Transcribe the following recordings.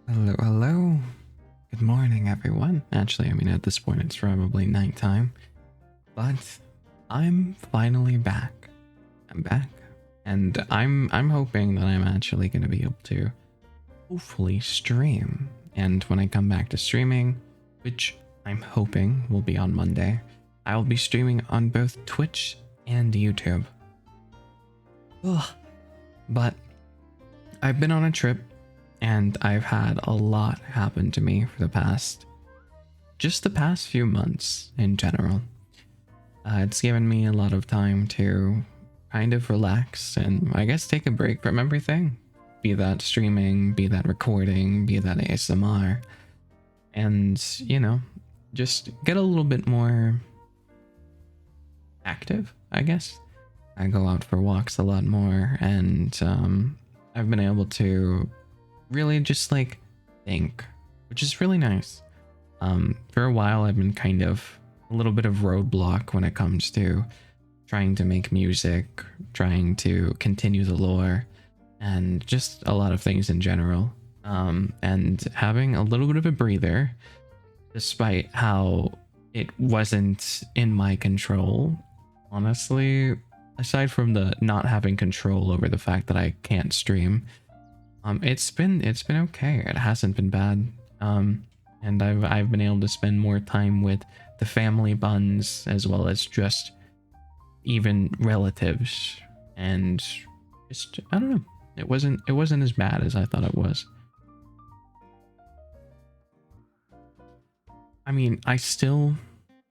Hello, hello. Good morning, everyone. Actually, I mean, at this point, it's probably nighttime, but I'm finally back. I'm back, and I'm hoping that I'm actually going to be able to hopefully stream. And when I come back to streaming, which I'm hoping will be on Monday, I'll be streaming on both Twitch and YouTube. Ugh. But I've been on a trip and I've had a lot happen to me for the past few months in general. It's given me a lot of time to kind of relax and I guess take a break from everything. Be that streaming, be that recording, be that ASMR. And, just get a little bit more active, I guess. I go out for walks a lot more and I've been able to really just like think, which is really nice. For a while, I've been kind of a little bit of roadblock when it comes to trying to make music, trying to continue the lore, and just a lot of things in general. And having a little bit of a breather, despite how it wasn't in my control, honestly, aside from the not having control over the fact that I can't stream, it's been okay. It hasn't been bad. And I've been able to spend more time with the family buns as well as just even relatives, and just I don't know. It wasn't as bad as I thought it was. I mean, I still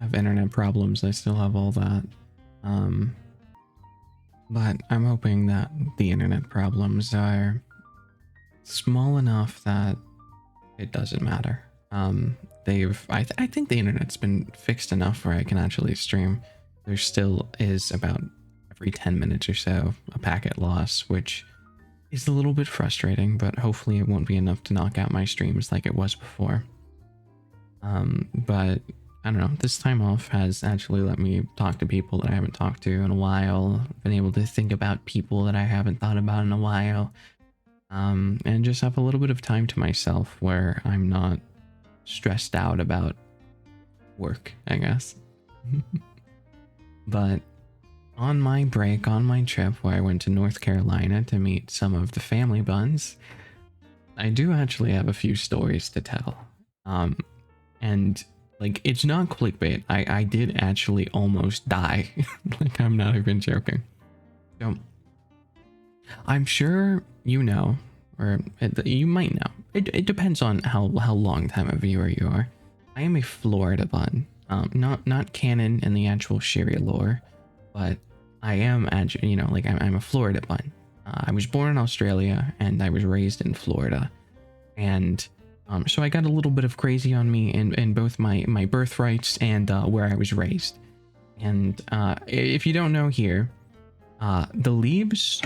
have internet problems. I still have all that. Um, but I'm hoping that the internet problems are small enough that it doesn't matter. I think the internet's been fixed enough where I can actually stream. There still is about every 10 minutes or so a packet loss, which is a little bit frustrating, but hopefully it won't be enough to knock out my streams like it was before. But I don't know, this time off has actually let me talk to people that I haven't talked to in a while, been able to think about people that I haven't thought about in a while, and just have a little bit of time to myself where I'm not stressed out about work, I guess. But on my break, on my trip where I went to North Carolina to meet some of the family buns, I do actually have a few stories to tell. And like, it's not clickbait. I did actually almost die. Like, I'm not even joking. So I'm sure you know, or you might know. It depends on how long time a viewer you are. I am a Florida bun. Not canon in the actual Sharia lore, but I am actually, like I'm a Florida bun. I was born in Australia and I was raised in Florida, and so I got a little bit of crazy on me in both my birthrights and where I was raised. And if you don't know here, the leaves,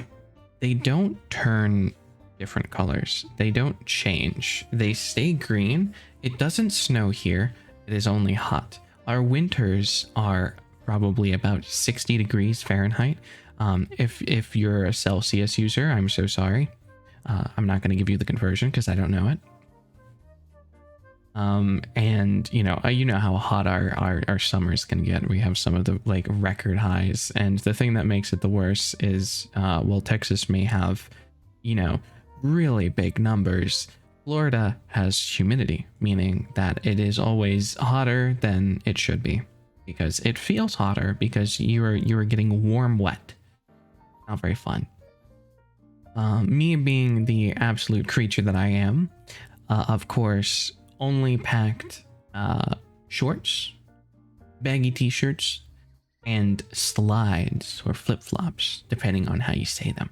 they don't turn different colors. They don't change. They stay green. It doesn't snow here. It is only hot. Our winters are probably about 60 degrees Fahrenheit. If you're a Celsius user, I'm so sorry. I'm not going to give you the conversion because I don't know it. And you know how hot our summers can get. We have some of the like record highs, and the thing that makes it the worst is well, Texas may have really big numbers. Florida has humidity, meaning that it is always hotter than it should be, because it feels hotter because you are getting warm wet. Not very fun. Me being the absolute creature that I am, of course, only packed shorts, baggy t-shirts, and slides or flip-flops, depending on how you say them.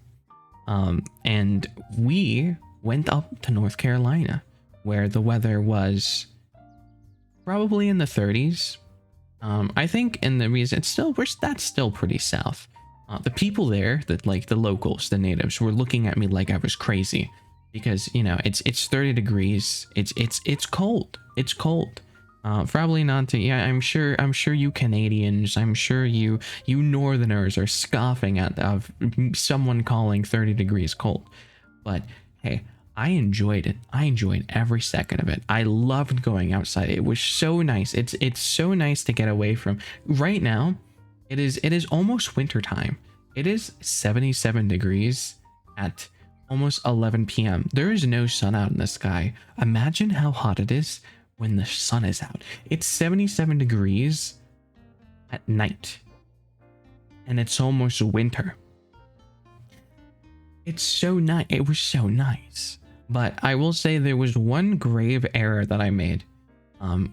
And we went up to North Carolina, where the weather was probably in the 30s. I think in the reason that's still pretty south. The people there, that like the locals, the natives, were looking at me like I was crazy, because it's 30 degrees. It's cold. It's cold. Probably not to. Yeah, I'm sure you Canadians, I'm sure you Northerners are scoffing at of someone calling 30 degrees cold. But hey, I enjoyed it. I enjoyed every second of it. I loved going outside. It was so nice. It's so nice to get away from. Right now, it is almost winter time. It is 77 degrees at almost 11 p.m. There is no sun out in the sky. Imagine how hot it is when the sun is out. It's 77 degrees at night, and it's almost winter. It's so nice. It was so nice. But I will say there was one grave error that I made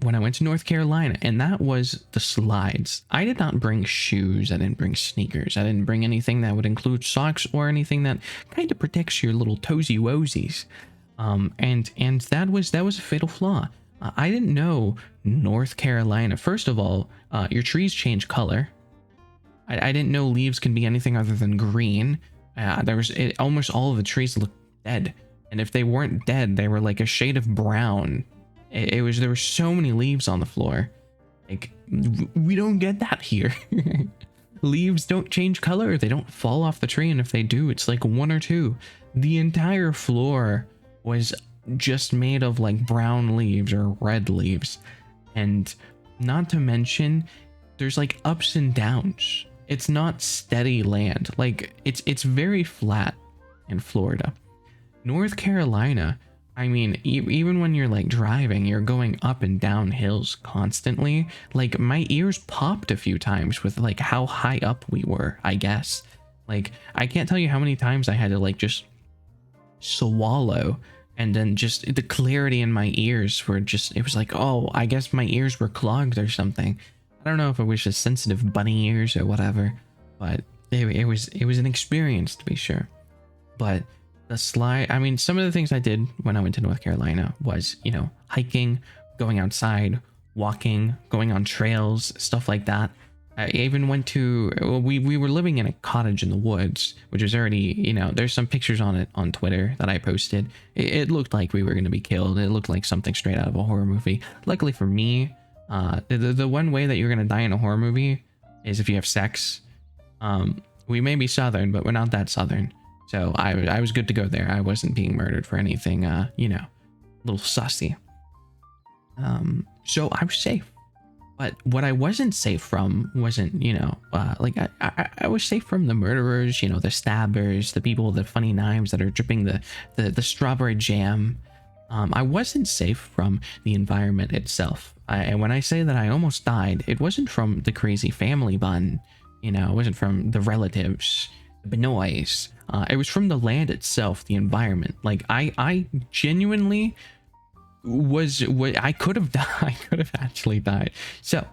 when I went to North Carolina, and that was the slides. I did not bring shoes. I didn't bring sneakers. I didn't bring anything that would include socks or anything that kind of protects your little toesy woesies. And that was a fatal flaw. I didn't know North Carolina. First of all, your trees change color. I didn't know leaves can be anything other than green. Almost all of the trees looked dead. And if they weren't dead, they were like a shade of brown. There were so many leaves on the floor. Like, we don't get that here. Leaves don't change color. They don't fall off the tree. And if they do, it's like one or two. The entire floor was just made of like brown leaves or red leaves. And not to mention, there's like ups and downs. It's not steady land. Like, it's very flat in Florida. North Carolina, I mean, even when you're like driving, you're going up and down hills constantly. Like, my ears popped a few times with like how high up we were, I guess. Like, I can't tell you how many times I had to like just swallow, and then just the clarity in my ears were just, it was like, oh, I guess my ears were clogged or something. I don't know if it was just sensitive bunny ears or whatever, but it was an experience, to be sure. But the slide, I mean, some of the things I did when I went to North Carolina was, you know, hiking, going outside, walking, going on trails, stuff like that. I even went to, we were living in a cottage in the woods, which was already, you know, there's some pictures on it on Twitter that I posted. It looked like we were going to be killed. It looked like something straight out of a horror movie. Luckily for me, the one way that you're going to die in a horror movie is if you have sex. We may be Southern, but we're not that Southern. So I was good to go there. I wasn't being murdered for anything, you know, a little sussy. So I was safe. But what I wasn't safe from wasn't, you know, like I was safe from the murderers, you know, the stabbers, the people with the funny knives that are dripping the strawberry jam. I wasn't safe from the environment itself. And when I say that I almost died, it wasn't from the crazy family bun, you know, it wasn't from the relatives, the noise. It was from the land itself, the environment. Like, I genuinely I could have died. I could have actually died. So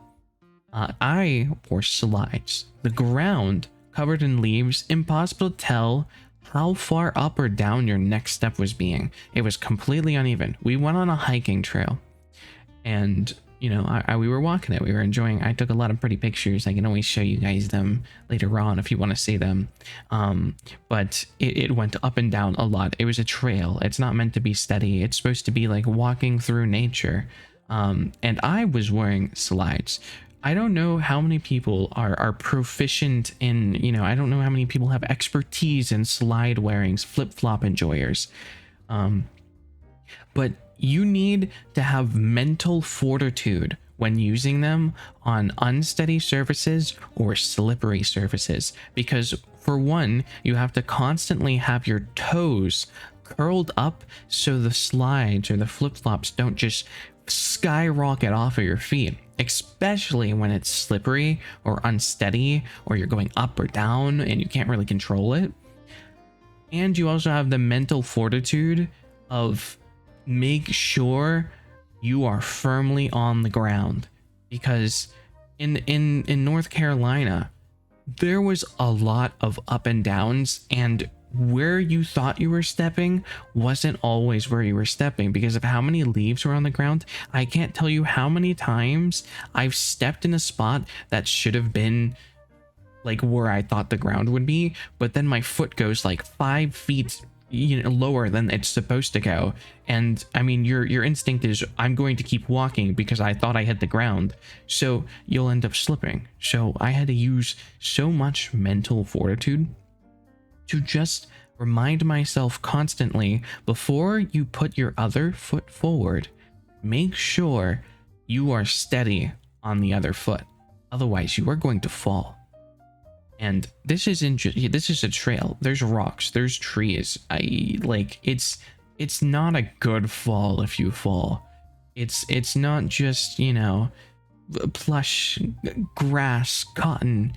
I wore slides. The ground covered in leaves, impossible to tell how far up or down your next step was being. It was completely uneven. We went on a hiking trail, and you know, we were walking it. We were enjoying. I took a lot of pretty pictures. I can always show you guys them later on if you want to see them. But it went up and down a lot. It was a trail. It's not meant to be steady. It's supposed to be like walking through nature. And I was wearing slides. I don't know how many people are proficient in, you know, I don't know how many people have expertise in slide wearings, flip-flop enjoyers. But you need to have mental fortitude when using them on unsteady surfaces or slippery surfaces, because for one, you have to constantly have your toes curled up so the slides or the flip-flops don't just skyrocket off of your feet, especially when it's slippery or unsteady, or you're going up or down and you can't really control it. And you also have the mental fortitude of make sure you are firmly on the ground, because in North Carolina there was a lot of up and downs, and where you thought you were stepping wasn't always where you were stepping because of how many leaves were on the ground. I can't tell you how many times I've stepped in a spot that should have been like where I thought the ground would be, but then my foot goes like 5 feet, you know, lower than it's supposed to go. And I mean, your instinct is, I'm going to keep walking because I thought I hit the ground, so you'll end up slipping. So I had to use so much mental fortitude to just remind myself constantly, before you put your other foot forward, make sure you are steady on the other foot. Otherwise, you are going to fall. And this isn't just, this is a trail. There's rocks, there's trees. It's not a good fall if you fall. It's not just, you know, plush grass, cotton,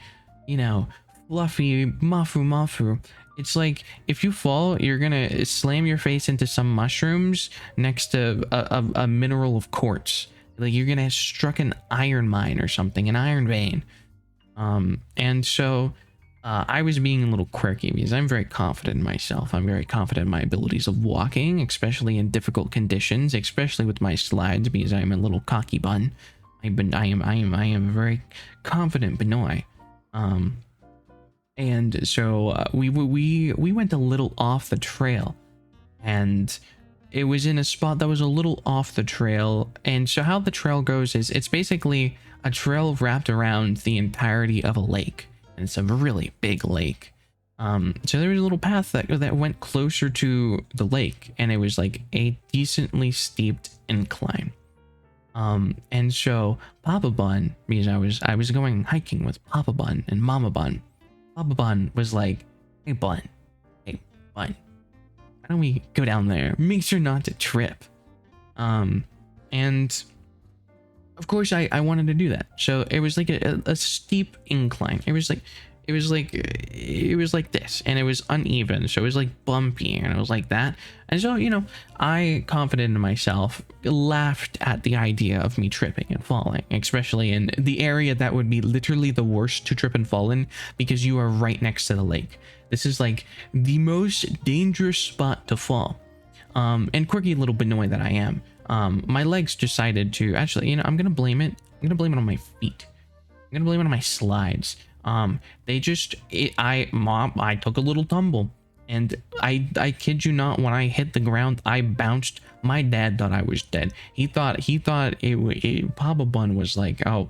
you know, fluffy mafu. It's like, if you fall, you're gonna slam your face into some mushrooms next to a mineral of quartz. Like, you're gonna have struck an iron mine or something, an iron vein. And so I was being a little quirky because I'm very confident in myself. I'm very confident in my abilities of walking, especially in difficult conditions, especially with my slides, because I'm a little cocky bun. I am a very confident Benoy. And so we went a little off the trail, and it was in a spot that was a little off the trail. And so how the trail goes is, it's basically a trail wrapped around the entirety of a lake, and it's a really big lake. So there was a little path that went closer to the lake, and it was like a decently steeped incline. And so Papa Bun, because I was going hiking with Papa Bun and Mama Bun. Papa Bun was like, hey Bun, why don't we go down there? Make sure not to trip. And of course I wanted to do that. So it was like a steep incline. It was like this, and it was uneven, so it was like bumpy, and it was like that. And so, you know, I, confident in myself, laughed at the idea of me tripping and falling, especially in the area that would be literally the worst to trip and fall in, because you are right next to the lake. This is like the most dangerous spot to fall. And quirky little Benoy that I am, my legs decided to, actually, you know, I'm gonna blame it on my feet. I'm gonna blame it on my slides. I took a little tumble, and I kid you not, when I hit the ground, I bounced. My dad thought I was dead. He thought Papa Bun was like, oh,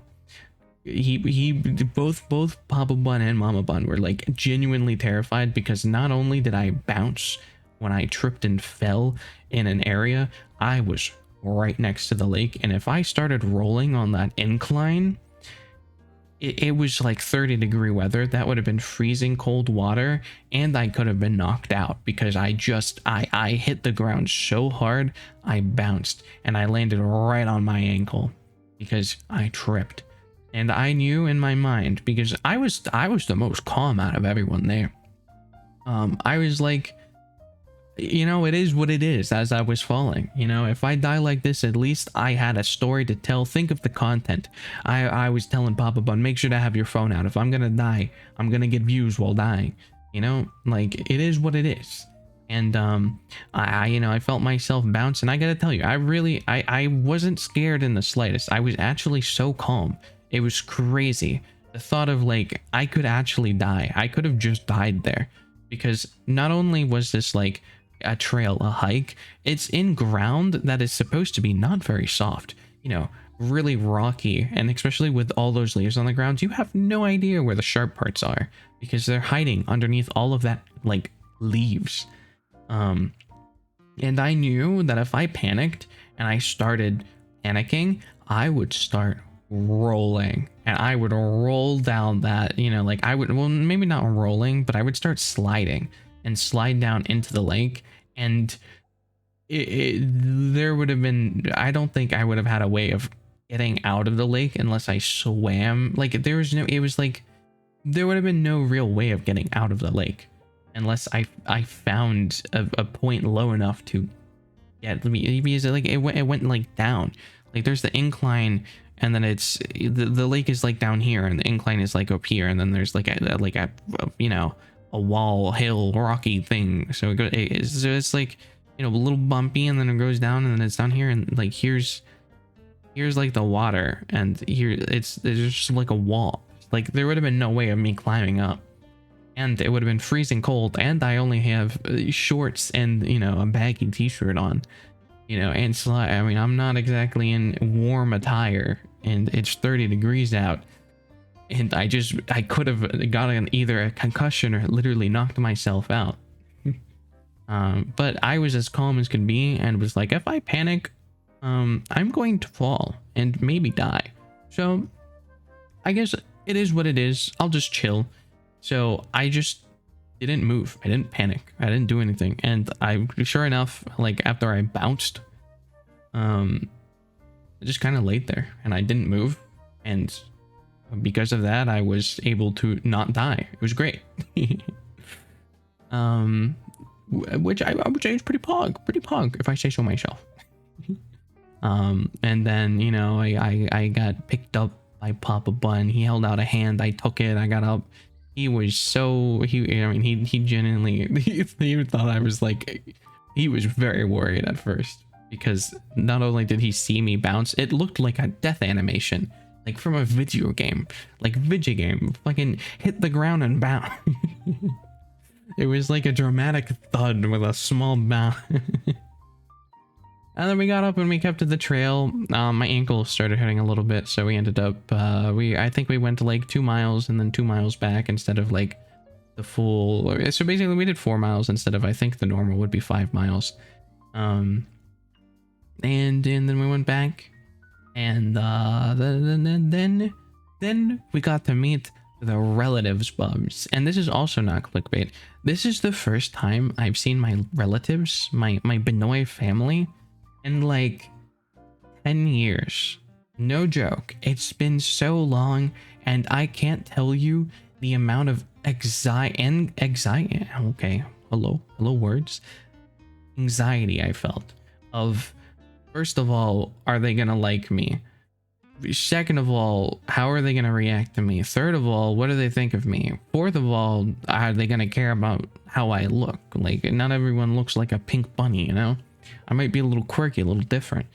both Papa Bun and Mama Bun were like genuinely terrified, because not only did I bounce when I tripped and fell in an area, I was right next to the lake, and if I started rolling on that incline, it was like 30-degree weather. That would have been freezing cold water, and I could have been knocked out, because I hit the ground so hard, I bounced, and I landed right on my ankle because I tripped. And I knew in my mind, because I was the most calm out of everyone there. I was like, you know, it is what it is. As I was falling, you know, if I die like this, at least I had a story to tell. Think of the content. I was telling Papa Bun, make sure to have your phone out. If I'm gonna die, I'm gonna get views while dying, you know, like, it is what it is. And I felt myself bounce, and I gotta tell you, I wasn't scared in the slightest. I was actually so calm. It was crazy, the thought of, like, I could actually die. I could have just died there, because not only was this like a trail, a hike, it's in ground that is supposed to be not very soft, you know, really rocky, and especially with all those leaves on the ground, you have no idea where the sharp parts are, because they're hiding underneath all of that, like, leaves. And I knew that if I panicked and I started panicking, I would start rolling, and I would roll down that, you know, like, I would, well, maybe not rolling, but I would start sliding and slide down into the lake. And there would have been, I don't think I would have had a way of getting out of the lake unless I swam. Like, there was no, it was like, there would have been no real way of getting out of the lake unless I found a point low enough to get, because like it went like down. Like, there's the incline, and then it's the lake is like down here, and the incline is like up here, and then there's like a you know, a wall, hill, rocky thing. So it's like, you know, a little bumpy, and then it goes down, and then it's down here, and like here's like the water, and here there's just like a wall. Like, there would have been no way of me climbing up, and it would have been freezing cold, and I only have shorts and, you know, a baggy t-shirt on, you know, and slide. I mean, I'm not exactly in warm attire, and it's 30 degrees out, and I could have gotten either a concussion or literally knocked myself out. But I was as calm as could be and was like, if I panic, I'm going to fall and maybe die. So I guess it is what it is. I'll just chill. So I just didn't move. I didn't panic. I didn't do anything. And I, sure enough, like after I bounced, I just kind of laid there and I didn't move. And because of that, I was able to not die. It was great. Which I would say is pretty pog, if I say so myself. And then, you know, I got picked up by Papa Bun. He held out a hand. I took it. I got up. He was so, he genuinely, he thought I was like, he was very worried at first because not only did he see me bounce, it looked like a death animation, like from a video game, fucking hit the ground and bounce. It was like a dramatic thud with a small bounce. And then we got up and we kept to the trail. My ankle started hurting a little bit, so we ended up, I think we went to like 2 miles and then 2 miles back instead of like the full, so basically we did 4 miles instead of, I think the normal would be 5 miles. And then we went back and, then we got to meet the relatives bubs. And this is also not clickbait. This is the first time I've seen my relatives, my Benoit family, in like 10 years. No joke. It's been so long, and I can't tell you the amount of anxiety. Okay, hello words. Anxiety I felt of, first of all, are they gonna like me? Second of all, how are they gonna react to me? Third of all, what do they think of me? Fourth of all, are they gonna care about how I look? Like, not everyone looks like a pink bunny, you know? I might be a little quirky, a little different.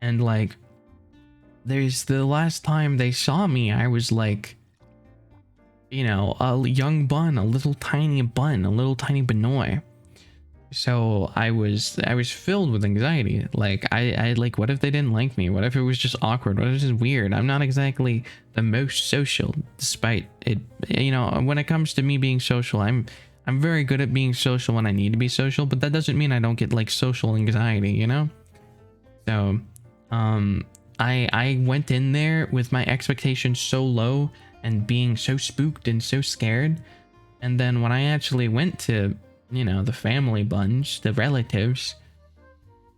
And like, there's the last time they saw me, I was like, you know, a young bun, a little tiny Benoit. So I was filled with anxiety. Like I like, what if they didn't like me? What if it was just awkward? What if it's just weird? I'm not exactly the most social, despite it, you know, when it comes to me being social, I'm very good at being social when I need to be social, but that doesn't mean I don't get like social anxiety, you know? So, I went in there with my expectations so low and being so spooked and so scared. And then when I actually went to, you know, the family bunch, the relatives,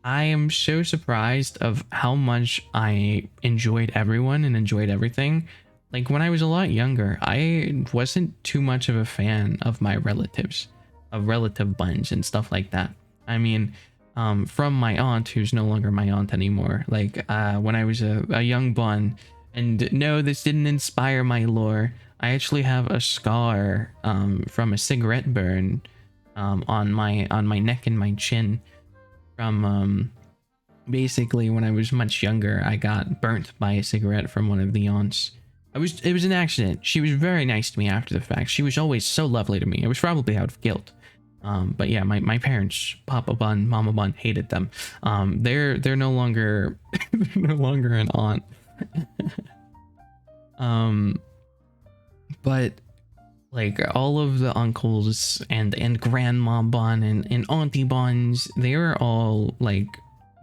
I am so surprised of how much I enjoyed everyone and enjoyed everything. Like when I was a lot younger, I wasn't too much of a fan of my relatives, of relative bunch and stuff like that. I mean, from my aunt, who's no longer my aunt anymore, like when I was a young bun, and no, this didn't inspire my lore. I actually have a scar from a cigarette burn on my neck and my chin from basically when I was much younger. I got burnt by a cigarette from one of the aunts. It was an accident. She was very nice to me after the fact. She was always so lovely to me. It was probably out of guilt. But yeah, my parents, Papa Bun, Mama Bun, hated them. They're no longer no longer an aunt. But like all of the uncles and grandma Bun and auntie Buns, they were all like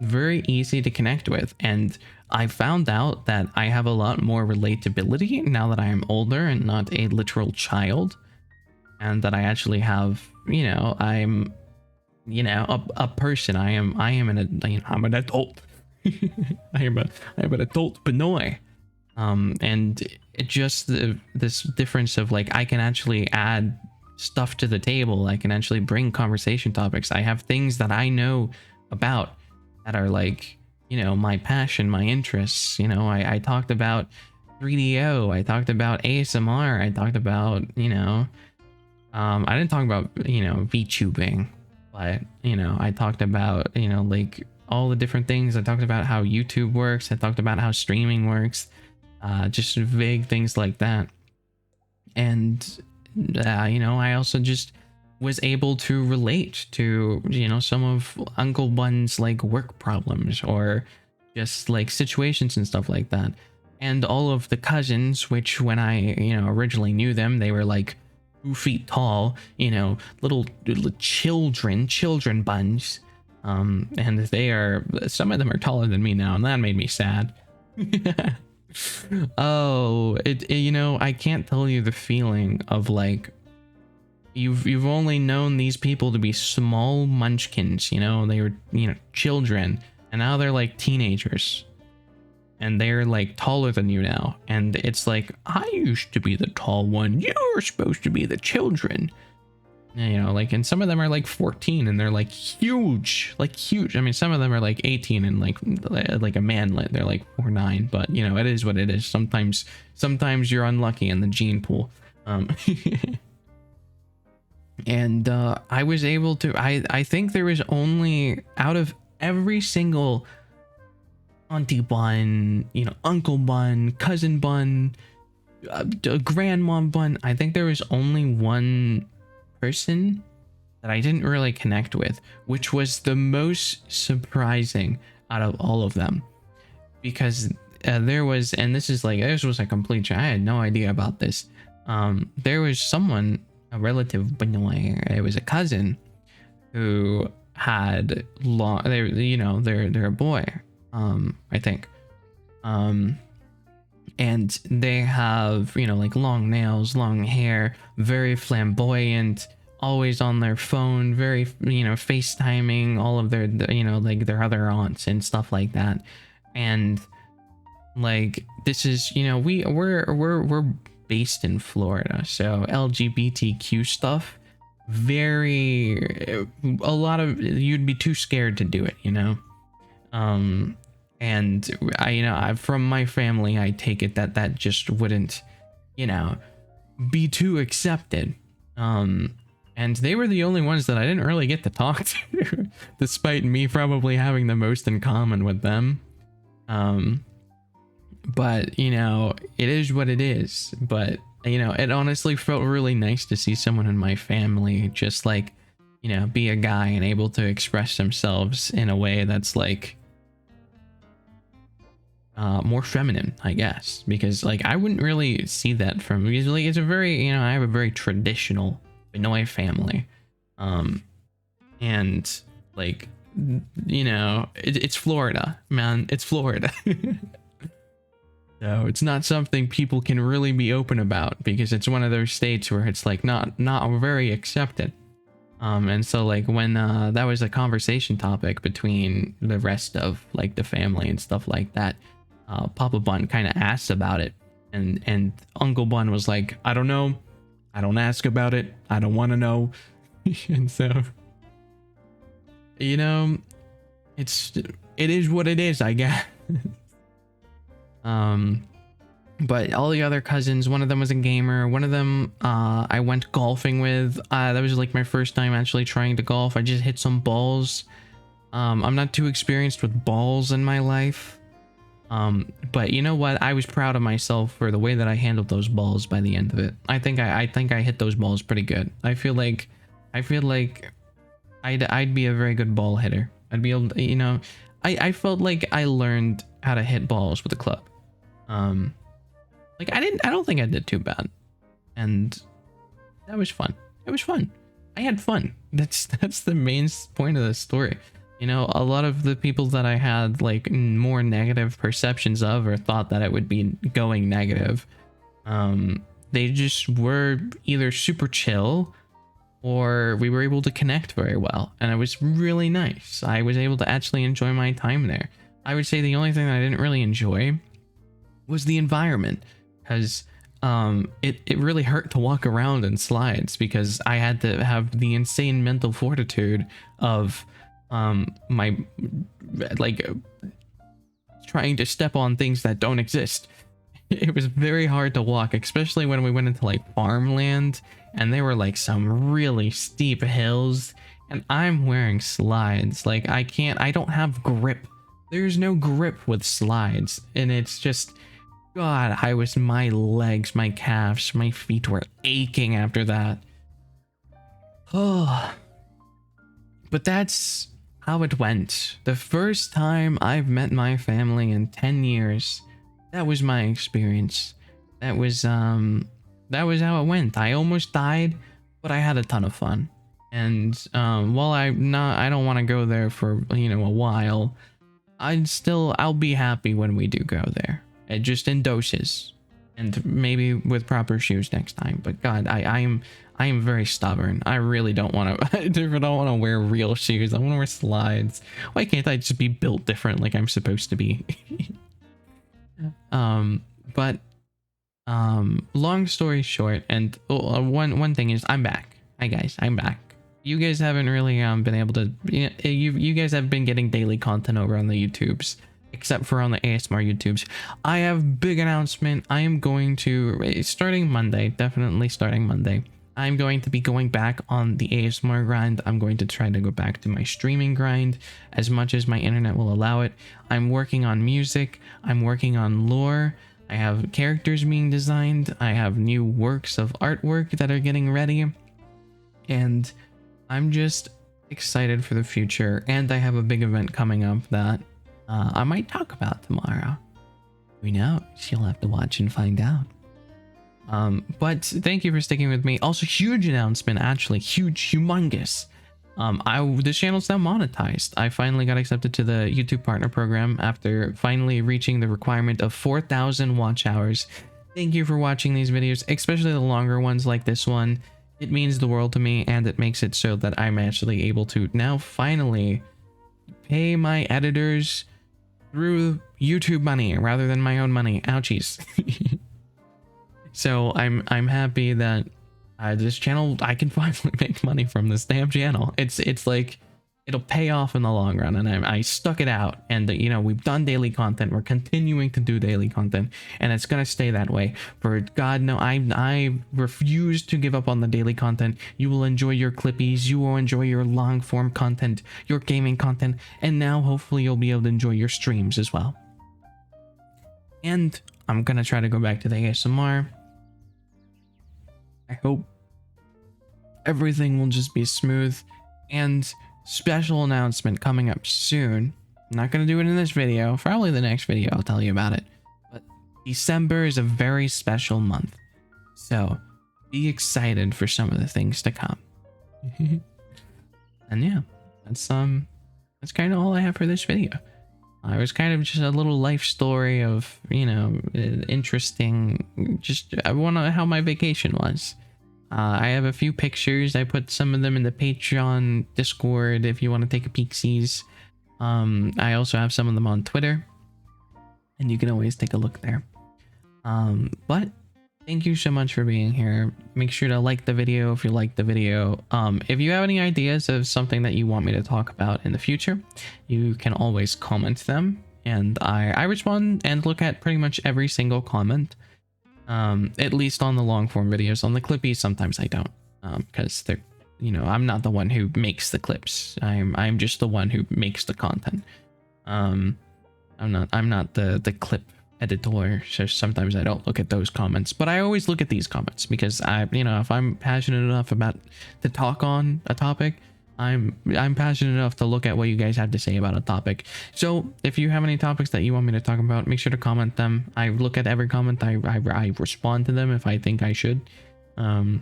very easy to connect with. And I found out that I have a lot more relatability now that I am older and not a literal child, and that I actually have, you know, I'm, you know, a person. I'm an adult. I am an adult Benoit. And it just this difference of like, I can actually add stuff to the table. I can actually bring conversation topics. I have things that I know about that are like, you know, my passion, my interests. You know, I talked about 3DO. I talked about ASMR. I talked about, you know, I didn't talk about, you know, VTubing, but, you know, I talked about, you know, like all the different things. I talked about how YouTube works. I talked about how streaming works. Just vague things like that. And, you know, I also just was able to relate to, you know, some of Uncle Bun's like work problems or just like situations and stuff like that. And all of the cousins, which when I, you know, originally knew them, they were like 2 feet tall, little children buns. And some of them are taller than me now, and that made me sad. Oh, I can't tell you the feeling of like, you've only known these people to be small munchkins, they were, children, and now they're like teenagers. And they're like taller than you now. And it's like, I used to be the tall one. You're supposed to be the children. And some of them are like 14 and they're like huge. I mean, some of them are like 18 and like a manlet. They're like 4'9", but it is what it is. Sometimes you're unlucky in the gene pool. And I was able to, I think there was only, out of every single auntie bun, uncle bun, cousin bun, grandmom bun, I think there was only one person that I didn't really connect with, which was the most surprising out of all of them, because this was a complete, I had no idea about this. There was someone, a relative, it was a cousin who had they're a boy, I think, and they have, like long nails, long hair, very flamboyant, always on their phone, very, FaceTiming all of their, like their other aunts and stuff like that. And like, this is, we're based in Florida, so LGBTQ stuff, a lot of, you'd be too scared to do it, and from my family, I take it that just wouldn't, be too accepted. And they were the only ones that I didn't really get to talk to, despite me probably having the most in common with them. But it is what it is. But it honestly felt really nice to see someone in my family just like, be a guy and able to express themselves in a way that's like more feminine, I guess, because like I wouldn't really see that from, because like it's a very, I have a very traditional Pinoy family, and like, it's Florida, man, it's Florida. So it's not something people can really be open about, because it's one of those states where it's like not very accepted. And so like when that was a conversation topic between the rest of like the family and stuff like that, Papa Bun kind of asked about it, and Uncle Bun was like, I don't know, I don't ask about it, I don't want to know. And so, it is what it is, I guess. But all the other cousins, one of them was a gamer, one of them I went golfing with. That was like my first time actually trying to golf. I just hit some balls. I'm not too experienced with balls in my life, but you know what, I was proud of myself for the way that I handled those balls by the end of it. I think I hit those balls pretty good. I feel like I'd be a very good ball hitter. I'd be able to, I felt like I learned how to hit balls with a club. Like I don't think I did too bad, and that was fun. It was fun. I had fun. That's the main point of the story. A lot of the people that I had like more negative perceptions of, or thought that it would be going negative, they just were either super chill, or we were able to connect very well, and it was really nice. I was able to actually enjoy my time there. I would say the only thing that I didn't really enjoy was the environment, because it really hurt to walk around in slides, because I had to have the insane mental fortitude of my like trying to step on things that don't exist. It was very hard to walk, especially when we went into like farmland and there were like some really steep hills, and I'm wearing slides. Like I don't have grip. There's no grip with slides, and it's just, God, my legs, my calves, my feet were aching after that. Oh, but that's how it went. The first time I've met my family in 10 years. That was my experience. That was that was how it went. I almost died, but I had a ton of fun. And while I don't want to go there for, you know, a while, I'll be happy when we do go there. Just in doses, and maybe with proper shoes next time. But God, I am very stubborn. I really don't want to. I don't want to wear real shoes. I want to wear slides. Why can't I just be built different like I'm supposed to be? But long story short, and one thing is, I'm back. Hi guys, I'm back. You guys haven't really been able to, you guys have been getting daily content over on the YouTubes, except for on the ASMR YouTubes. I have big announcement. I am going to, starting Monday, definitely starting Monday, I'm going to be going back on the ASMR grind. I'm going to try to go back to my streaming grind as much as my internet will allow it. I'm working on music. I'm working on lore. I have characters being designed. I have new works of artwork that are getting ready. And I'm just excited for the future. And I have a big event coming up that I might talk about tomorrow. Who knows? You'll have to watch and find out. But thank you for sticking with me. Also, huge announcement, actually, humongous. This channel's now monetized. I finally got accepted to the YouTube partner program after finally reaching the requirement of 4,000 watch hours. Thank you for watching these videos, especially the longer ones like this one. It means the world to me, and it makes it so that I'm actually able to now finally pay my editors through YouTube money rather than my own money. Ouchies. So I'm happy that this channel, I can finally make money from this damn channel. It's like, it'll pay off in the long run, and I stuck it out. And you know, we've done daily content. We're continuing to do daily content, and it's gonna stay that way. For God, no, I refuse to give up on the daily content. You will enjoy your clippies. You will enjoy your long form content, your gaming content, and now hopefully you'll be able to enjoy your streams as well. And I'm gonna try to go back to the ASMR. I hope everything will just be smooth. And special announcement coming up soon. I'm not going to do it in this video. Probably the next video I'll tell you about it. But December is a very special month. So be excited for some of the things to come. And yeah, that's kind of all I have for this video. It was kind of just a little life story of, you know, interesting, just I want to know how my vacation was. I have a few pictures. I put some of them in the Patreon Discord if you want to take a peek-sees. I also have some of them on Twitter, and you can always take a look there. But thank you so much for being here. Make sure to like the video if you like the video. If you have any ideas of something that you want me to talk about in the future, you can always comment them, and I respond and look at pretty much every single comment. At least on the long form videos. On the clippies, sometimes I don't, because they're, you know, I'm not the one who makes the clips. I'm just the one who makes the content. I'm not the clip editor, so sometimes I don't look at those comments, but I always look at these comments because you know, if I'm passionate enough about to talk on a topic, I'm passionate enough to look at what you guys have to say about a topic. So if you have any topics that you want me to talk about, make sure to comment them. I look at every comment. I respond to them if I think I should. And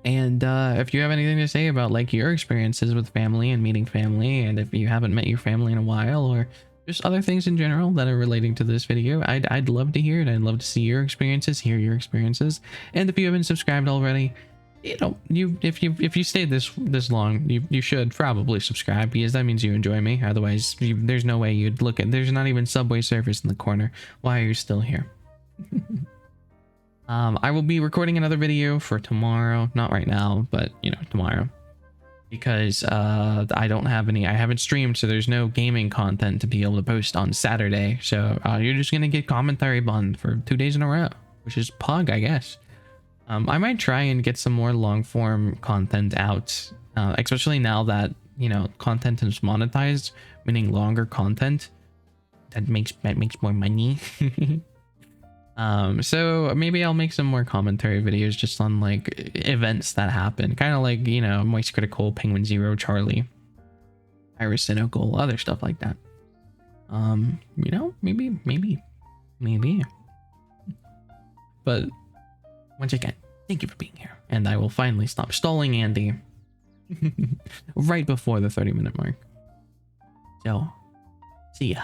if you have anything to say about like your experiences with family and meeting family, and if you haven't met your family in a while, or just other things in general that are relating to this video, I'd love to hear it. I'd love to see your experiences, hear your experiences. And if you haven't subscribed already, you know, if you stayed this long, you should probably subscribe, because that means you enjoy me. Otherwise, there's no way you'd look at. There's not even Subway Surfers in the corner. Why are you still here? I will be recording another video for tomorrow. Not right now, but you know, tomorrow, because I don't have any. I haven't streamed, so there's no gaming content to be able to post on Saturday. So you're just gonna get commentary bun for 2 days in a row, which is pug, I guess. I might try and get some more long form content out, especially now that, you know, content is monetized, meaning longer content that makes more money. So maybe I'll make some more commentary videos just on like events that happen, kind of like, you know, Moist Critical, Penguin Zero, Charlie, Iris Cynical, other stuff like that. You know, maybe. But once again, thank you for being here. And I will finally stop stalling Andy right before the 30-minute mark. So, see ya.